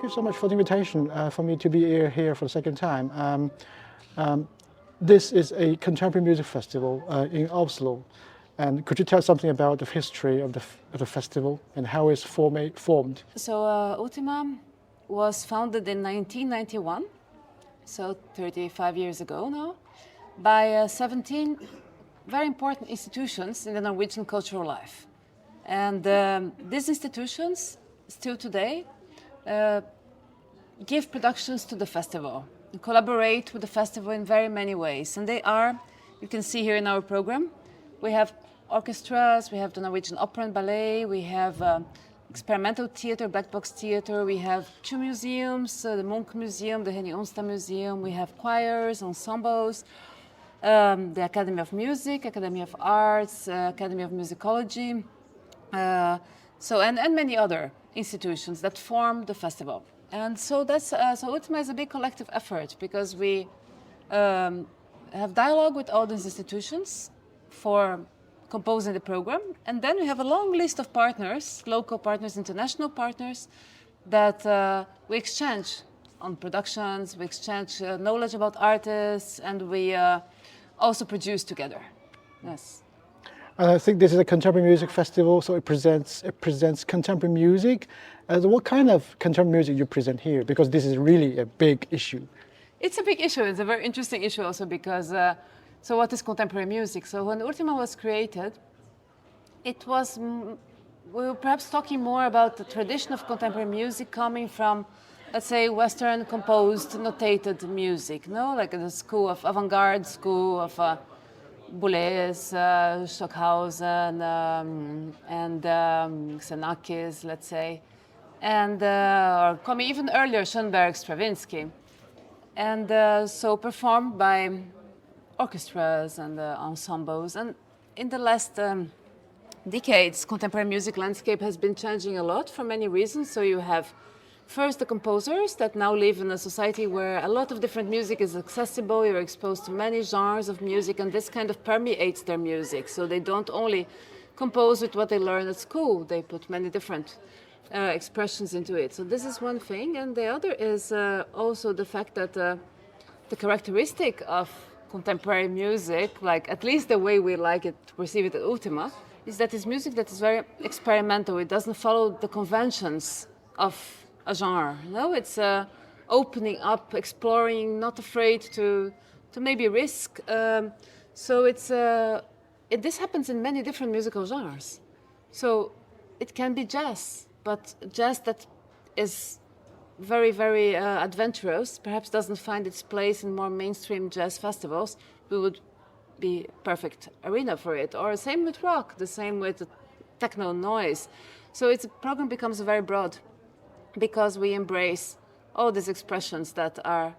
thank you so much for the invitation for me to be here for the second time. This is a contemporary music festival in Oslo. And could you tell something about the history of the festival and how it's formed? So Ultima was founded in 1991, so 35 years ago now, by 17 very important institutions in the Norwegian cultural life. And these institutions, still today, give productions to the festival, and collaborate with the festival in very many ways. And they are, you can see here in our program, we have orchestras, we have the Norwegian Opera and Ballet, we have experimental theater, black box theater, we have 2 museums, the Munch Museum, the Henny Onstad Museum, we have choirs, ensembles, the Academy of Music, Academy of Arts, Academy of Musicology, and many other institutions that form the festival. And so so Ultima is a big collective effort because we have dialogue with all these institutions for composing the program, and then we have a long list of partners, local partners, international partners, that we exchange on productions, we exchange knowledge about artists, and we also produce together. Yes. I think this is a contemporary music festival, so it presents contemporary music. What kind of contemporary music you present here? Because this is really a big issue. It's a big issue. It's a very interesting issue also because, so what is contemporary music? So when Ultima was created, it was, we were perhaps talking more about the tradition of contemporary music coming from, let's say, Western composed, notated music, no? Like the school of avant-garde, school of Boulez, Stockhausen, and Xenakis, let's say, and or coming even earlier, Schoenberg, Stravinsky, and so performed by orchestras and ensembles. And in the last decades, contemporary music landscape has been changing a lot for many reasons. So you have first the composers that now live in a society where a lot of different music is accessible, you're exposed to many genres of music, and this kind of permeates their music. So they don't only compose with what they learn at school, they put many different expressions into it. So this is one thing, and the other is also the fact that the characteristic of contemporary music, like at least the way we like it to perceive it at Ultima, is that it's music that is very experimental. It doesn't follow the conventions of a genre. No, it's opening up, exploring, not afraid to maybe risk. So this happens in many different musical genres. So it can be jazz, but jazz that is very, very adventurous, perhaps doesn't find its place in more mainstream jazz festivals. We would be perfect arena for it. Or same with rock, the same with techno noise. So its program becomes very broad, because we embrace all these expressions that are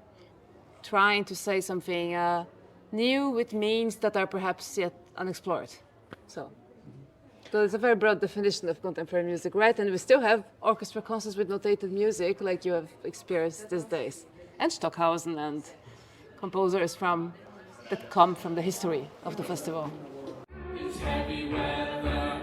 trying to say something new with means that are perhaps yet unexplored. So it's a very broad definition of contemporary music, right? And we still have orchestra concerts with notated music like you have experienced these days. And Stockhausen and composers that come from the history of the festival. It's heavy weather.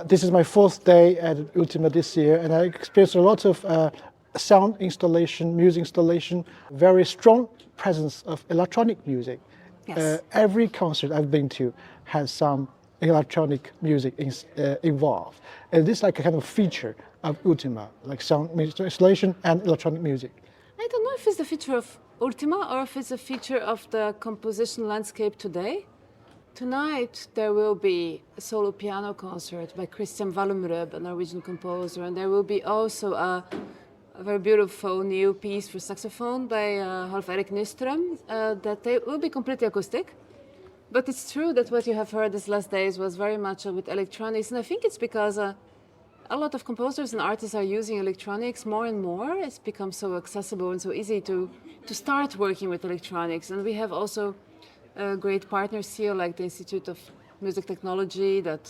This is my 4th day at Ultima this year, and I experienced a lot of sound installation, music installation, very strong presence of electronic music. Yes. Every concert I've been to has some electronic music involved. And this is like a kind of feature of Ultima, like sound installation and electronic music. I don't know if it's the feature of Ultima or if it's a feature of the composition landscape today. Tonight there will be a solo piano concert by Christian Wallumrød, a Norwegian composer, and there will be also a very beautiful new piece for saxophone by Half-Erik Nyström that will be completely acoustic. But it's true that what you have heard these last days was very much with electronics, and I think it's because a lot of composers and artists are using electronics more and more. It's become so accessible and so easy to start working with electronics. And we have also great partners here, like the Institute of Music Technology, that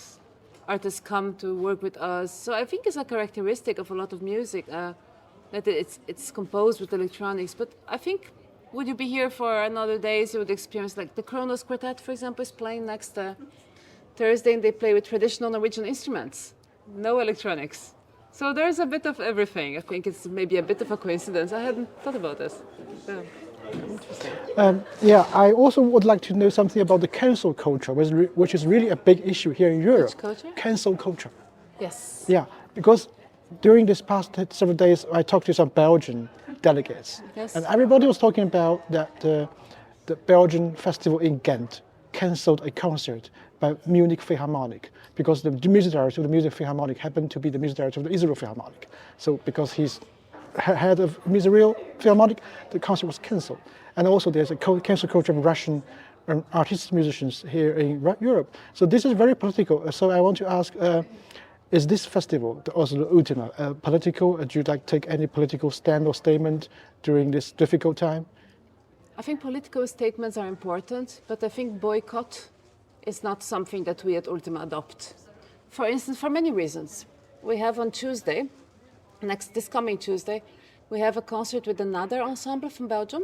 artists come to work with us. So I think it's a characteristic of a lot of music that it's composed with electronics. But I think, would you be here for another days, you would experience, like the Kronos Quartet, for example, is playing next Thursday, and they play with traditional Norwegian instruments, no electronics. So there's a bit of everything. I think it's maybe a bit of a coincidence. I hadn't thought about this. So, interesting. I also would like to know something about the cancel culture, which is really a big issue here in Europe. Which culture? Cancel culture. Yes. Yeah, because during this past several days, I talked to some Belgian delegates, Yes. and everybody was talking about that the Belgian festival in Ghent cancelled a concert by Munich Philharmonic because the music director of the Music Philharmonic happened to be the music director of the Israel Philharmonic. So because he's head of Israel Philharmonic, the concert was cancelled. And also there's a cancel culture of Russian artists, musicians here in Europe. So this is very political. So I want to ask, is this festival, the Oslo Ultima, political? Do you like take any political stand or statement during this difficult time? I think political statements are important, but I think boycott is not something that we at Ultima adopt. For instance, for many reasons. We have on Tuesday, this coming Tuesday, we have a concert with another ensemble from Belgium,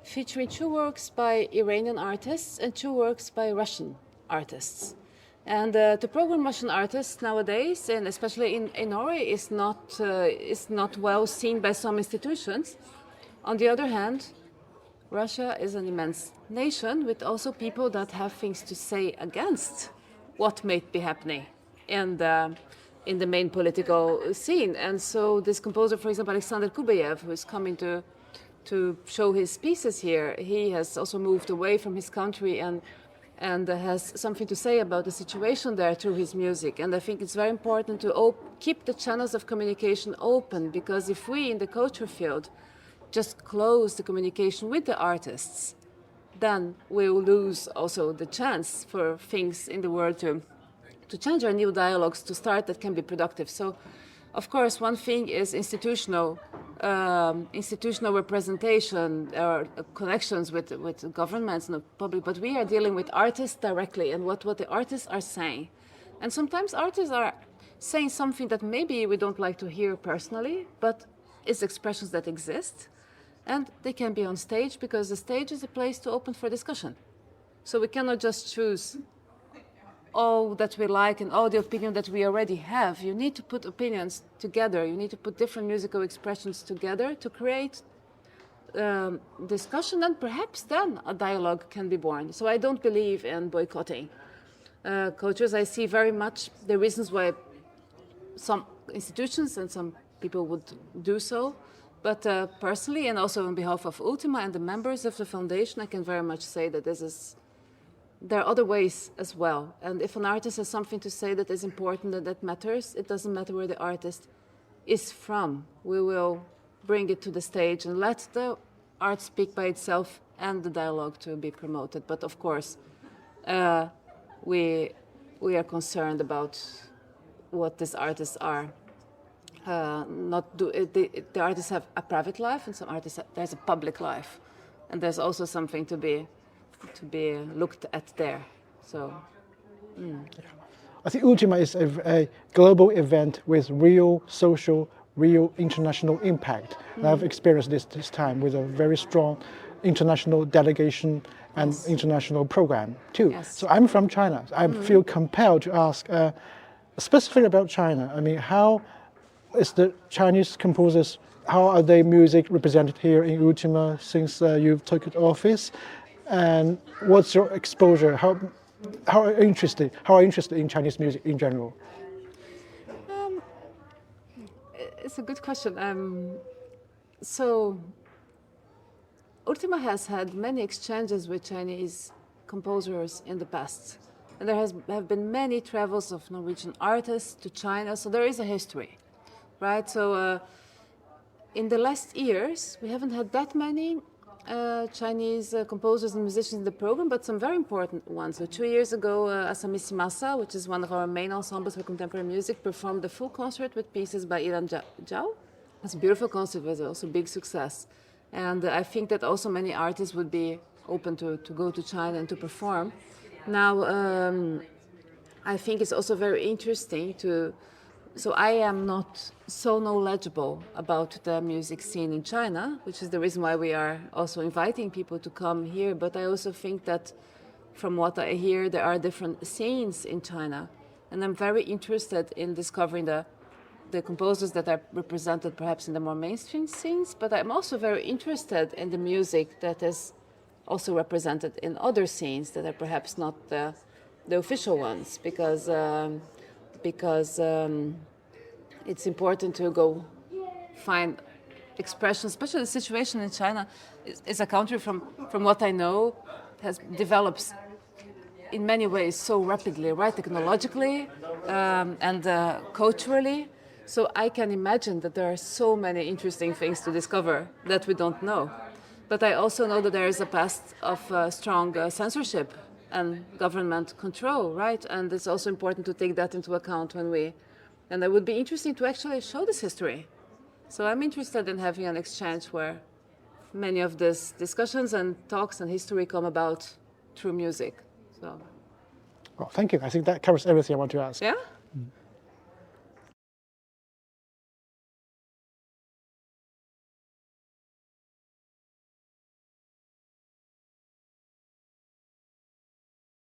featuring 2 works by Iranian artists and 2 works by Russian artists. And to program Russian artists nowadays, and especially in Norway, is not well seen by some institutions. On the other hand, Russia is an immense nation with also people that have things to say against what may be happening in the main political scene. And so this composer, for example, Alexander Kubayev, who is coming to show his pieces here, he has also moved away from his country and has something to say about the situation there through his music. And I think it's very important to keep the channels of communication open, because if we in the culture field just close the communication with the artists, then we will lose also the chance for things in the world to change, our new dialogues to start that can be productive. So, of course, one thing is institutional representation or connections with governments and the public, but we are dealing with artists directly and what the artists are saying. And sometimes artists are saying something that maybe we don't like to hear personally, but it's expressions that exist. And they can be on stage because the stage is a place to open for discussion. So we cannot just choose all that we like and all the opinion that we already have. You need to put opinions together. You need to put different musical expressions together to create discussion, and perhaps then a dialogue can be born. So I don't believe in boycotting cultures. I see very much the reasons why some institutions and some people would do so. But personally, and also on behalf of Ultima and the members of the foundation, I can very much say that there are other ways as well. And if an artist has something to say that is important and that matters, it doesn't matter where the artist is from. We will bring it to the stage and let the art speak by itself and the dialogue to be promoted. But of course, we are concerned about what these artists are. The artists have a private life, and some artists there's a public life, and there's also something to be looked at there. So, I think Ultima is a global event with real social, real international impact. And I've experienced this time with a very strong international delegation and international program too. Yes. So I'm from China. I feel compelled to ask specifically about China. I mean, how is the Chinese composers, how are their music represented here in Ultima since you've taken office? And what's your exposure? How are you interested in Chinese music in general? It's a good question. So Ultima has had many exchanges with Chinese composers in the past. And there have been many travels of Norwegian artists to China, so there is a history. Right, so in the last years, we haven't had that many Chinese composers and musicians in the program, but some very important ones. So 2 years ago, Asamisi Masa, which is one of our main ensembles for contemporary music, performed a full concert with pieces by Ilan Zhao. It's a beautiful concert, it was also a big success. And I think that also many artists would be open to go to China and to perform. Now, I think it's also very interesting to... So I am not so knowledgeable about the music scene in China, which is the reason why we are also inviting people to come here. But I also think that from what I hear, there are different scenes in China. And I'm very interested in discovering the composers that are represented perhaps in the more mainstream scenes. But I'm also very interested in the music that is also represented in other scenes that are perhaps not the official ones, because it's important to go find expressions, especially the situation in China is a country from what I know develops in many ways so rapidly, right, technologically and culturally. So I can imagine that there are so many interesting things to discover that we don't know. But I also know that there is a past of strong censorship and government control, right? And it's also important to take that into account and it would be interesting to actually show this history. So I'm interested in having an exchange where many of these discussions and talks and history come about through music. So. Well, thank you. I think that covers everything I want to ask. Yeah?